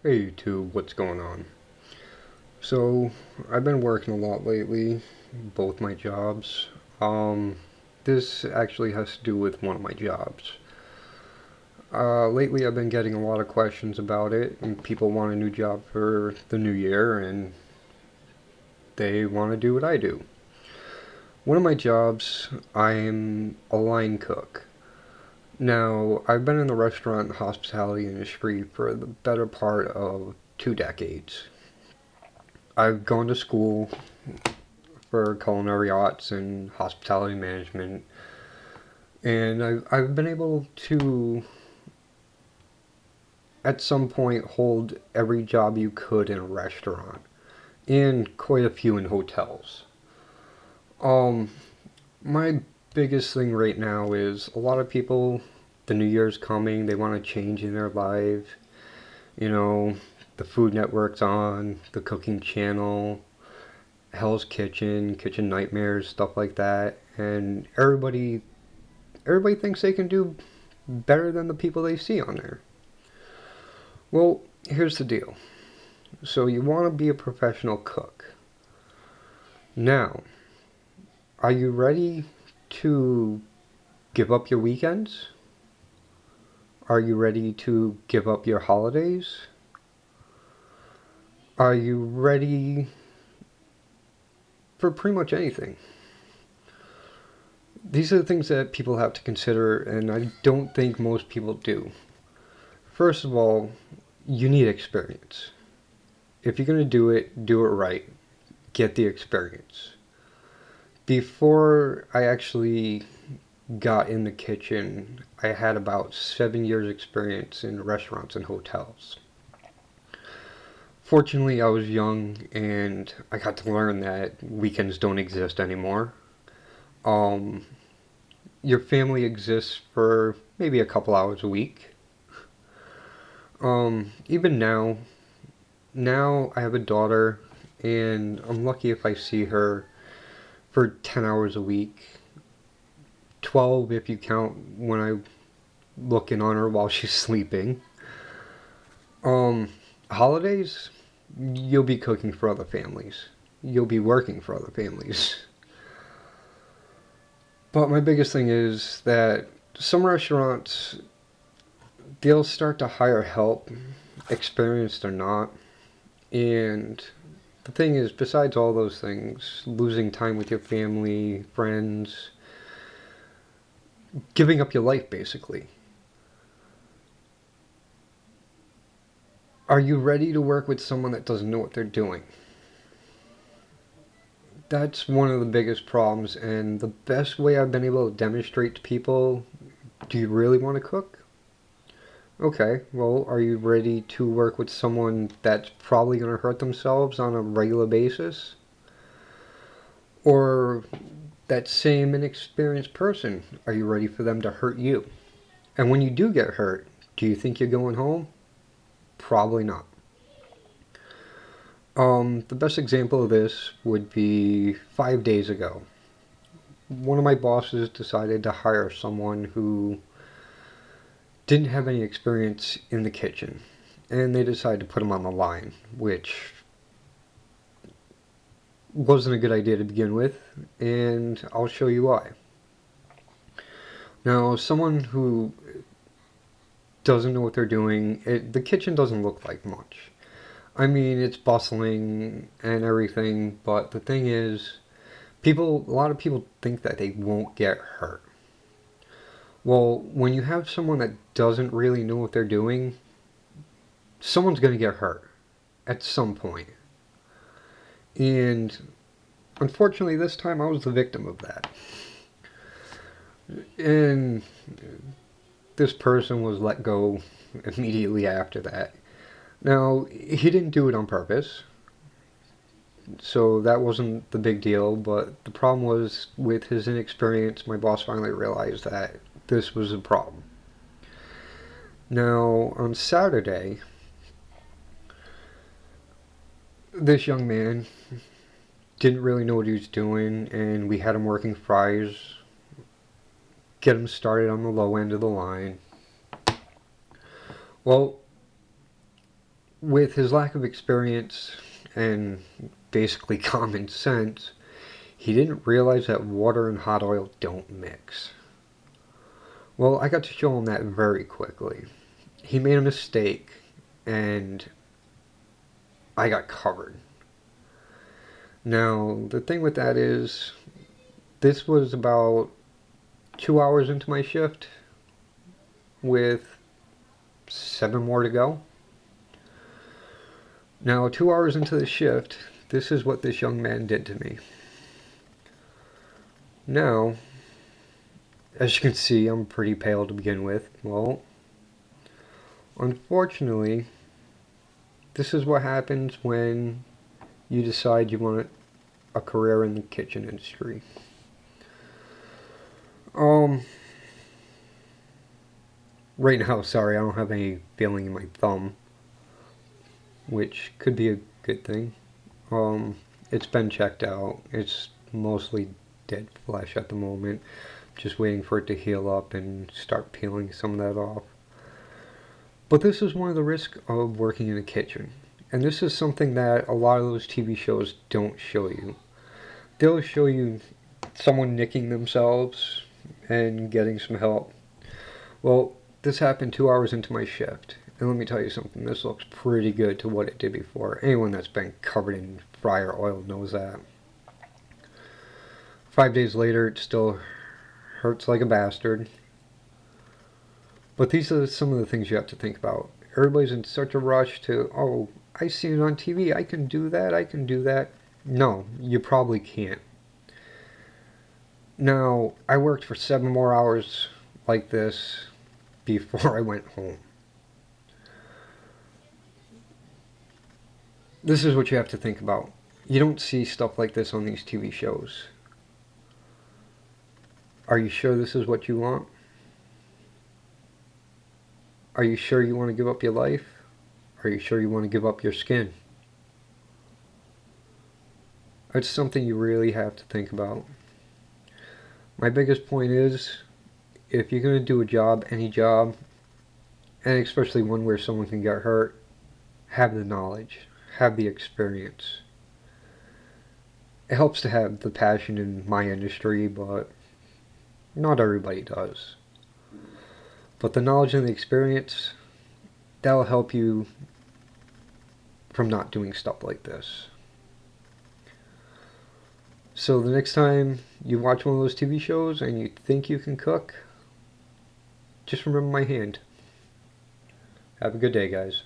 Hey YouTube, what's going on? So, I've been working a lot lately, both my jobs. Um, this actually has to do with one of my jobs. Lately I've been getting a lot of questions about it, and people want a new job for the new year, and they want to do what I do. One of my jobs, I'm a line cook. Now, I've been in the restaurant and hospitality industry for the better part of 2 decades. I've gone to school for culinary arts and hospitality management, and I've been able to, at some point, hold every job you could in a restaurant, and quite a few in hotels. Um, my biggest thing right now is a lot of people, the New Year's coming, they want to change in their life. You know, the Food Network's on, the Cooking Channel, Hell's Kitchen, Kitchen Nightmares, stuff like that, and everybody thinks they can do better than the people they see on there. Well, here's the deal. So you want to be a professional cook. Now, are you ready to give up your weekends? Are you ready to give up your holidays? Are you ready for pretty much anything? These are the things that people have to consider, and I don't think most people do. First of all, you need experience. If you're going to do it right. Get the experience. Before I actually got in the kitchen, I had about 7 years experience in restaurants and hotels. Fortunately, I was young and I got to learn that weekends don't exist anymore. Um, your family exists for maybe a couple hours a week. Even now I have a daughter and I'm lucky if I see her for 10 hours a week. 12 if you count when I look in on her while she's sleeping. Um, Holidays, you'll be cooking for other families. You'll be working for other families. But my biggest thing is that some restaurants, they'll start to hire help, experienced or not. And the thing is, besides all those things, losing time with your family, friends, giving up your life basically. Are you ready to work with someone that doesn't know what they're doing? That's one of the biggest problems, and the best way I've been able to demonstrate to people, do you really want to cook? Okay, well, are you ready to work with someone that's probably going to hurt themselves on a regular basis? Or that same inexperienced person, are you ready for them to hurt you? And when you do get hurt, do you think you're going home? Probably not. The best example of this would be 5 days ago. One of my bosses decided to hire someone who didn't have any experience in the kitchen, and they decided to put him on the line, which wasn't a good idea to begin with, and I'll show you why. Now, someone who doesn't know what they're doing, the kitchen doesn't look like much. I mean, it's bustling and everything, but the thing is, a lot of people think that they won't get hurt. Well, when you have someone that doesn't really know what they're doing, someone's going to get hurt at some point. And unfortunately, this time I was the victim of that. And this person was let go immediately after that. Now, he didn't do it on purpose, so that wasn't the big deal, but the problem was with his inexperience, my boss finally realized that this was a problem. Now, on Saturday, this young man didn't really know what he was doing, and we had him working fries, get him started on the low end of the line. Well, with his lack of experience and basically common sense, he didn't realize that water and hot oil don't mix. Well, I got to show him that very quickly. He made a mistake, and I got covered. Now, the thing with that is, this was about 2 hours into my shift, with 7 more to go. Now, 2 hours into the shift, this is what this young man did to me. Now, as you can see, I'm pretty pale to begin with. Well, unfortunately, this is what happens when you decide you want a career in the kitchen industry. Right now, sorry, I don't have any feeling in my thumb, which could be a good thing. It's been checked out. It's mostly dead flesh at the moment. Just waiting for it to heal up and start peeling some of that off. But this is one of the risks of working in a kitchen. And this is something that a lot of those TV shows don't show you. They'll show you someone nicking themselves and getting some help. Well, this happened 2 hours into my shift. And let me tell you something, this looks pretty good to what it did before. Anyone that's been covered in fryer oil knows that. 5 days later, it still hurts like a bastard. But these are some of the things you have to think about. Everybody's in such a rush to, oh, I see it on TV, I can do that, I can do that. No, you probably can't. Now, I worked for 7 more hours like this before I went home. This is what you have to think about. You don't see stuff like this on these TV shows. Are you sure this is what you want? Are you sure you want to give up your life? Are you sure you want to give up your skin? It's something you really have to think about. My biggest point is, if you're going to do a job, any job, and especially one where someone can get hurt, have the knowledge, have the experience. It helps to have the passion in my industry, but not everybody does. But the knowledge and the experience, that'll help you from not doing stuff like this. So the next time you watch one of those TV shows and you think you can cook, just remember my hand. Have a good day, guys.